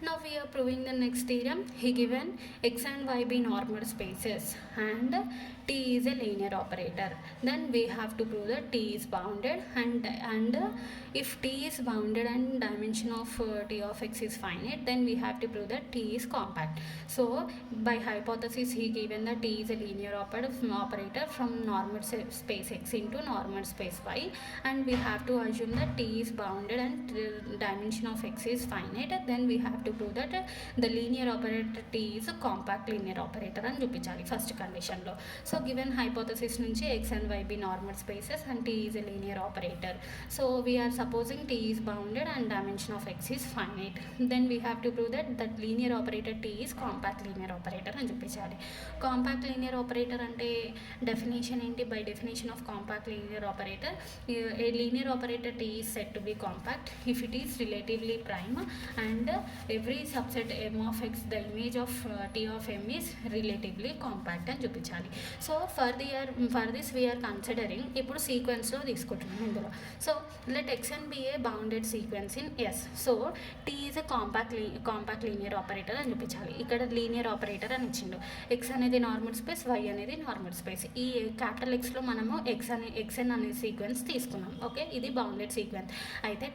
Now we are proving the next theorem. He given x and y be normal spaces and t is a linear operator. Then we have to prove that t is bounded and if t is bounded and dimension of t of x is finite, then we have to prove that t is compact. So by hypothesis he given that t is a linear operator from normal space x into normal space y, and we have to assume that t is bounded and dimension of x is finite. Then we have to prove that the linear operator t is a compact linear operator అని చూపించాలి first కండిషన్లో. So given hypothesis నుంచి x and y be normal spaces and t is a linear operator. So we are supposing t is bounded and dimension of x is finite. Then we have to prove that linear operator t is compact linear operator అని చూపించాలి. Compact linear operator అంటే definition ఏంటి? By definition of compact linear operator, a linear operator t is said to be compact if it is relatively prime and every subset m of x, the image of t of m is relatively compact అని చూపించాలి. So for this we are considering ఇప్పుడు సీక్వెన్స్లో తీసుకుంటున్నాం ఇందులో. So let X and be a bounded sequence in S. So T is a compact linear operator అని చూపించాలి. ఇక్కడ linear operator అని ఇచ్చిండు. ఎక్స్ అనేది నార్మల్ స్పేస్, వై అనేది నార్మల్ స్పేస్. ఈ క్యాపిటల్ ఎక్స్లో మనము ఎక్స్ఎన్ అనే సీక్వెన్స్ తీసుకున్నాం. ఓకే, ఇది బౌండెడ్ సీక్వెన్స్. అయితే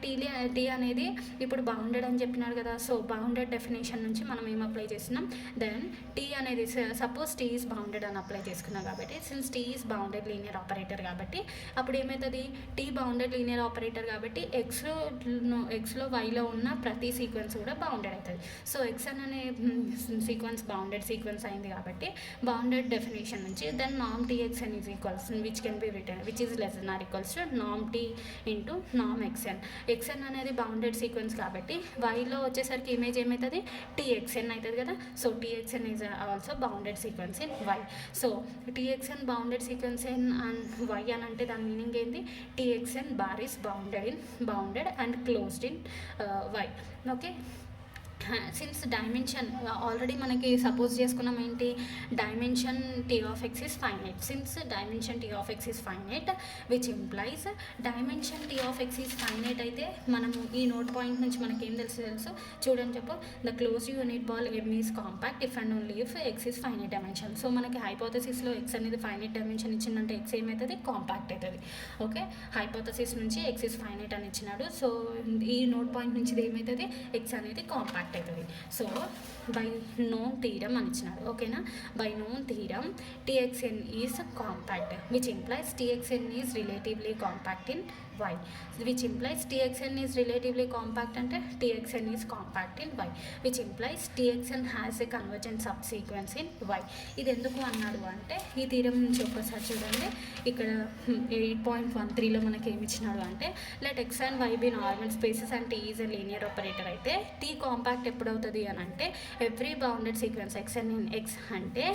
టీ అనేది ఇప్పుడు బౌండెడ్ అని చెప్పినాడు కదా. సో బౌండెడ్ డెఫినేషన్ నుంచి మనం ఏం అప్లై చేస్తున్నాం? దెన్ టీ అనేది సపోజ్ టీ ఈజ్ బౌండెడ్ అని అప్లై చేసుకున్నాం కాబట్టి, since T is bounded linear operator కాబట్టి అప్పుడు ఏమవుతుంది? టీ బౌండెడ్ లీనియర్ ఆపరేటర్ కాబట్టి ఎక్స్లో వైలో ఉన్న ప్రతి సీక్వెన్స్ కూడా బౌండెడ్ అవుతుంది. సో ఎక్స్ఎన్ అనే సీక్వెన్స్ బౌండెడ్ సీక్వెన్స్ అయింది కాబట్టి బౌండెడ్ డెఫినేషన్ నుంచి then NAM tea XN is equals which can be return which is less than or equals to NAM tea into NAM XN. XN అనేది bounded sequence కాబట్టి వైలో వచ్చేసరికి image ఏమవుతుంది? టీఎక్స్ఎన్ అవుతుంది కదా. So టీఎక్స్ఎన్ is also bounded sequence in why. So టీఎక్స్ఎన్ bounded sequence in and why అని అంటే దాని meaning ఏంటి? టీఎక్స్ఎన్ bar is bounded and closed in Y. Okay, since dimension already మనకి సపోజ్ చేసుకున్నాం ఏంటి? Dimension T of X is finite. Since dimension T of X is finite which implies dimension T of X is finite అయితే మనము ఈ note point నుంచి మనకి ఏం తెలుసు చూడండి చెప్పు. The close unit ball M is compact if and only if X is finite dimension. So మనకి హైపోథసిస్లో ఎక్స్ అనేది ఫైనైట్ డైమెన్షన్ ఇచ్చిందంటే ఎక్స్ ఏమవుతుంది? కాంపాక్ట్ అవుతుంది. ఓకే, హైపోథసిస్ నుంచి ఎక్స్ ఇస్ ఫైనైట్ అని ఇచ్చినాడు. సో ఈ నోట్ పాయింట్ నుంచి ఇది ఏమవుతుంది? ఎక్స్ అనేది కాంపాక్ట్ అవుతుంది. సో బై నోన్ థీరం అని ఇచ్చినాడు. ఓకేనా, by known theorem T x n is compact which implies T x n is relatively compact in y, which implies txn is relatively compact అంటే txn is compact in y, which implies txn has a convergent subsequence in y. ఇది ఎందుకు అన్నాడు అంటే ఈ theorem నుంచి ఒక్కసారి చూడండి. ఇక్కడ 8.13లో మనకి ఏమి ఇచ్చినాడు అంటే let X and Y be normal spaces and T is a linear operator అయితే టీ కాంపాక్ట్ ఎప్పుడు అవుతుంది అని అంటే every bounded sequence x n in X అంటే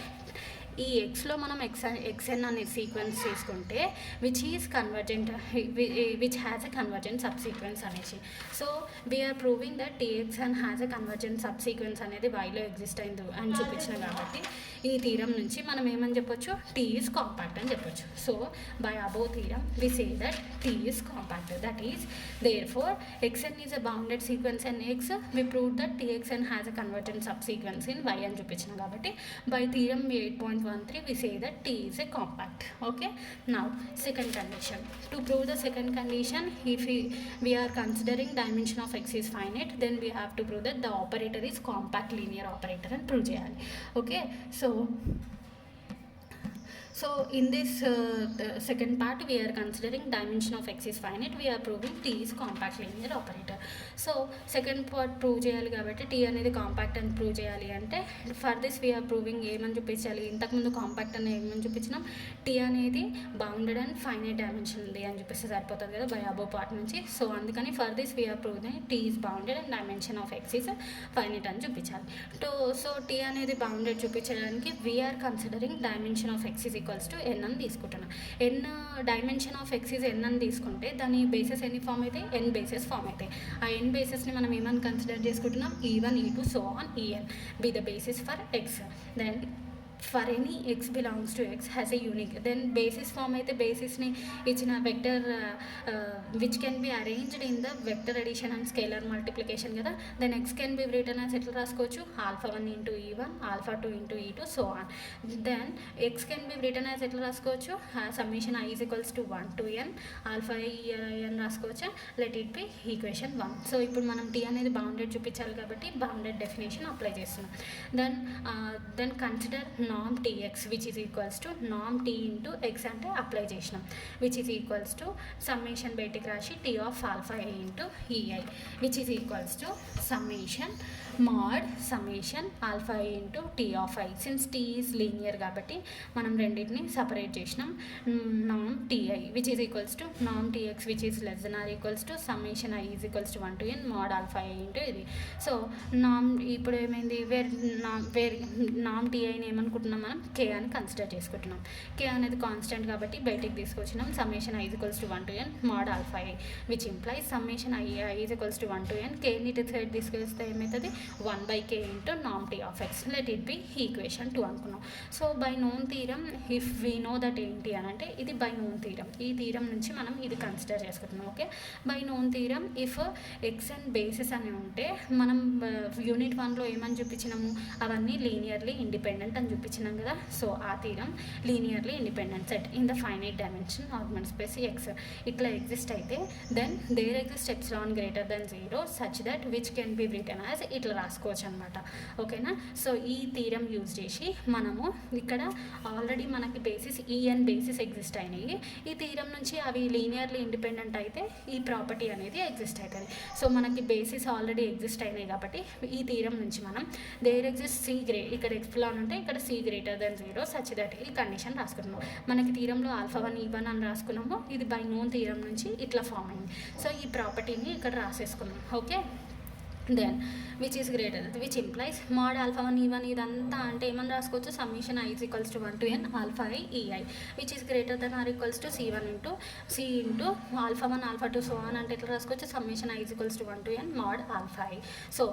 ఈ ఎక్స్లో మనం ఎక్స్ఎన్ అనే సీక్వెన్స్ తీసుకుంటే which is convergent which has a convergent subsequence అనేసి. So we're proving that T x n has a convergent subsequence అనేది వైలో ఎగ్జిస్ట్ అయింది అని చూపించిన కాబట్టి ఈ థీరం నుంచి మనం ఏమని చెప్పొచ్చు? టీ ఈజ్ కాంపాక్ట్ అని చెప్పొచ్చు. So by above theorem we say that T is compact. That is therefore x n is a bounded sequence in X. We prove that T x n has a convergent subsequence in Y అని చూపించిన కాబట్టి by theorem 8.13 we say that T is a compact. Okay, now second condition. To prove the second condition, if we are considering dimension of x is finite, then we have to prove that the operator is compact linear operator and prove cheyali. Okay, so in this second part we are considering dimension of x is finite, we are proving t is compact linear operator. So second part prove చేయాలి కాబట్టి t అనేది compact అని prove చేయాలి అంటే for this we are proving ఏమని చూపించాలి? ఇంతకుముందు compact అని ఏమని చూపించినాం? t అనేది బౌండెడ్ అండ్ ఫైనైట్ డైమెన్షన్ ఉంది అని చూపిస్తే సరిపోతుంది కదా బై అబోవ్ పార్ట్ నుంచి. సో అందుకని for this we are proving t is bounded and dimension of x is finite అని చూపించాలి. సో t అనేది బౌండెడ్ చూపించడానికి we're considering dimension of x is equals to N అని తీసుకుంటున్నాం. N dimension of X is N అని తీసుకుంటే దాని bases ఎన్ని ఫామ్ అయితే? ఎన్ బేసెస్ ఫామ్ అవుతాయి. ఆ ఎన్ బేసెస్ని మనం ఏమని కన్సిడర్ చేసుకుంటున్నాం? E1 E2 so on En be the basis for X. Then for any X belongs to X has a unique. Then basis form అయితే బేసిస్ని ఇచ్చిన vector which can be arranged in the vector addition and scalar multiplication కదా. Then X can be written as ఎట్లా రాసుకోవచ్చు, α1 into E1, α2 into E2 so on. Then X can be written as ఎట్లా రాసుకోవచ్చు, summation I is equals to 1 to n αn రాసుకోవచ్చు. Let it be equation 1. So ఇప్పుడు మనం T అనేది bounded చూపించాలి కాబట్టి బౌండెడ్ డెఫినేషన్ అప్లై చేస్తున్నాం. Then consider NAM TX which is equals to NAM tea into X అంటే అప్లై చేసినాం, which is equals to summation బయటికి రాసి tea of alpha A into EI which is equals to summation mod summation alpha A into tea of I. Since T is linear కాబట్టి మనం రెండింటిని separate చేసినాం. నామ్ TI which is equals to NAM TX which is less than or equals to summation i is equals to 1 to n mod alpha A into ఇది. So నామ్ ఇప్పుడు ఏమైంది, నామ్ టీఐని ఏమనుకుంటున్నాం మనం కే అని consider చేసుకుంటున్నాం. కే అనేది కాన్స్టెంట్ కాబట్టి బయటికి తీసుకొచ్చినాం. Summation i is equals to 1 to n mod alpha a which implies summation i is equals to 1 to n. కేని ఇటు సైడ్ తీసుకొస్తే ఏమవుతుంది 1/k ఇంటూ నామ్ T of X. Let it be equation 2 అనుకున్నాం. So by known theorem if we know that ఏంటి అని అంటే ఇది బై నోన్ థీరం. ఈ థీరం నుంచి మనం ఇది కన్సిడర్ చేసుకుంటున్నాం. Okay, by known theorem if X and basis అని ఉంటే మనం యూనిట్ 1లో ఏమని చూపించినాము, అవన్నీ లీనియర్లీ ఇండిపెండెంట్ అని చూపించినాం కదా. సో ఆ theorem linearly independent set in the finite dimension normal space X ఇట్లా ఎగ్జిస్ట్ అయితే then there exist epsilon greater than 0 such that which can be written as ఇట్లా రాసుకోవచ్చు అనమాట. ఓకేనా. సో ఈ థీరం యూజ్ చేసి మనము ఇక్కడ ఆల్రెడీ మనకి బేసిస్ ఈఎన్ బేసిస్ ఎగ్జిస్ట్ అయినాయి. ఈ థీరం నుంచి అవి లీనియర్లీ ఇండిపెండెంట్ అయితే ఈ ప్రాపర్టీ అనేది ఎగ్జిస్ట్ అవుతుంది. సో మనకి బేసిస్ ఆల్రెడీ ఎగ్జిస్ట్ అయినాయి కాబట్టి ఈ థీరం నుంచి మనం దేర్ ఎగ్జిస్ట్ ఇక్కడ ఎప్సిలాన్ ఉంటే ఇక్కడ C greater than 0 such that ఈ కండిషన్ రాసుకుంటున్నాం. మనకి థీరంలో α1 E1 అని రాసుకున్నాము. ఇది బై నోన్ థీరం నుంచి ఇట్లా ఫామ్ అయింది. సో ఈ ప్రాపర్టీని ఇక్కడ రాసేసుకున్నాం. Okay, then which is greater which implies mod α1 E1 ఇదంతా అంటే ఏమని రాసుకోవచ్చు, summation I is equals to 1 to n alpha i e i which is greater than or equals to C1 into α1 α2 so on అంటే ఎట్లా రాసుకోవచ్చు, summation I is equals to 1 to n mod alpha i. So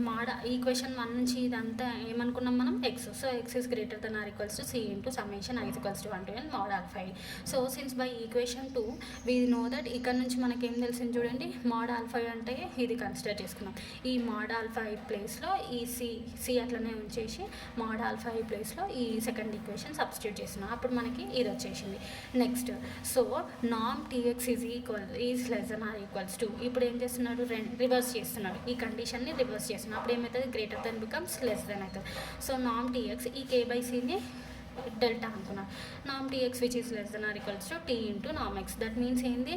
mod equation 1 నుంచి ఇదంతా ఏమనుకున్నాం మనం X. So X is greater than or equals to C into summation I is equals to 1 to n mod alpha i. So since by equation 2 we know that ఇక్కడ నుంచి మనకేం తెలిసింది చూడండి, mod alpha అంటే ఇది కన్సిడర్ చేసుకున్నాం. ఈ mod alpha I ప్లేస్లో ఈ సి అట్లనే ఉంచేసి మాడ్ ఆల్ఫా ఐ ప్లేస్లో ఈ సెకండ్ ఈక్వేషన్ సబ్స్టిట్యూట్ చేస్తున్నాం. అప్పుడు మనకి ఇది వచ్చేసింది. నెక్స్ట్ సో నామ్ T x is less than or equals to ఇప్పుడు ఏం చేస్తున్నాడు, రివర్స్ చేస్తున్నాడు. ఈ కండిషన్ని రివర్స్ చేస్తున్నాడు. అప్పుడు ఏమవుతుంది, greater than becomes less than అవుతుంది. సో నామ్ టీఎక్స్ ఈ k/cని డెల్టా అనుకున్నాం. నామ్ TX which is less than or equals to tea into NAM X. That means ఏంది,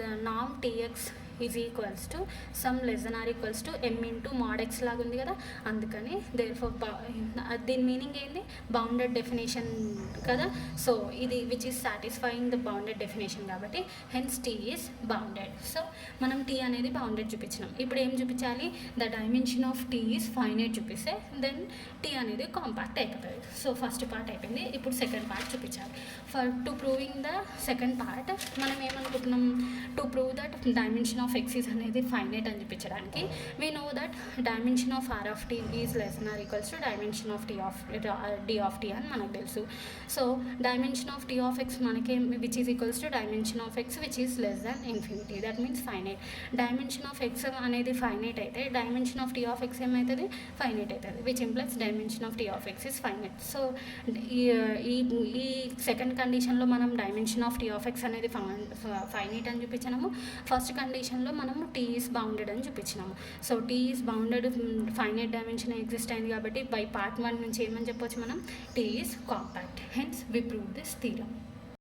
the NAM T x is equals to some less than or equals to m into mod X లాగా ఉంది కదా. అందుకని there four దీని meaning ఏంది, bounded definition కదా. So ఇది which is satisfying the bounded definition కాబట్టి hence T is bounded. So మనం టీ అనేది బౌండెడ్ చూపించినాం. ఇప్పుడు ఏం చూపించాలి, the dimension of T is finite చూపిస్తే దెన్ టీ అనేది కాంపాక్ట్ అయిపోతుంది. సో ఫస్ట్ పార్ట్ అయిపోయింది. ఇప్పుడు సెకండ్ పార్ట్ చూపించాలి. To proving the second part మనం ఏమనుకుంటున్నాం, to prove that dimension of X is అనేది ఫైనైట్ అని చూపించడానికి we know that dimension of R of T is less than or equals to dimension of D of tea అని మనకు తెలుసు. So dimension of T of X మనకి which is equals to dimension of X which is less than infinity. That means finite. Dimension of X అనేది finite అయితే dimension of T of X ఏమవుతుంది, finite అవుతుంది, which implies dimension of T of X is finite. So ఈ second కండిషన్లో మనం dimension of T of X అనేది finite అని చూపించినాము. ఫస్ట్ కండిషన్లో మనము టీ ఈజ్ బౌండెడ్ అని చూపించినాము. So T is bounded finite dimension exist అయింది కాబట్టి బై పార్ట్ 1 నుంచి ఏమని చెప్పొచ్చు మనం, T is compact. Hence we prove this theorem.